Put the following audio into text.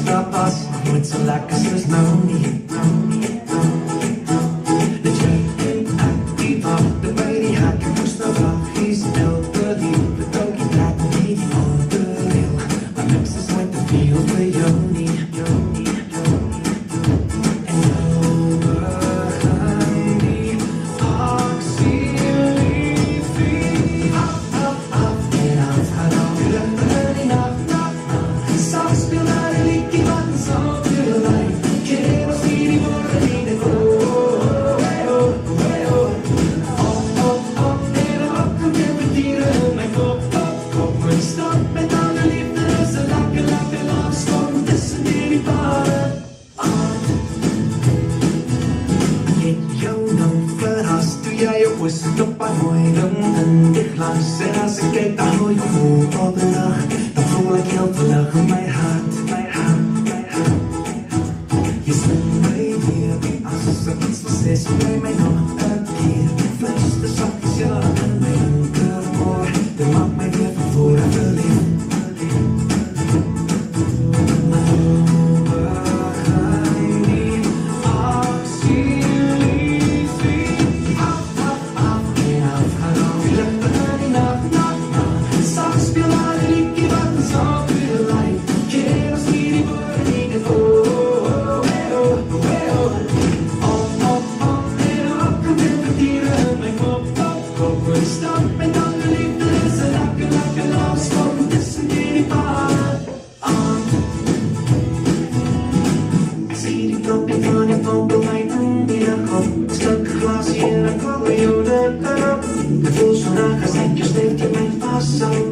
stop us. It's so like 'cause there's no need. The check aktivator, hacker puszta he's elbelief. The doggy black lady on the hill. My mix is with the feel for Yoni. And overhang me, oxyleafy. Up, and out, fyller burning up. Saker spelar en lika vatten som fyller life. Kräver tid i våra liv. Stoppa hoidon en dichtlang Será se que ta hoi gevoel op de dag. Dan voel ik heel te lachen in mijn hart. Je stond bij hier, als er iets beslist bij mij nog een keer. Fluister zachtjes ja en linkeroor. Dat maakt mij weer van voren verliefd. Stop en dan de liefde is een lekker lofstorm tussen jullie paar. Ik zie die knopje van je pomp op mijn hand die dan komt. Stuk een glasje en dan kom je de kant op. De voel zo naar gezet, je steekt je mijn vast zo.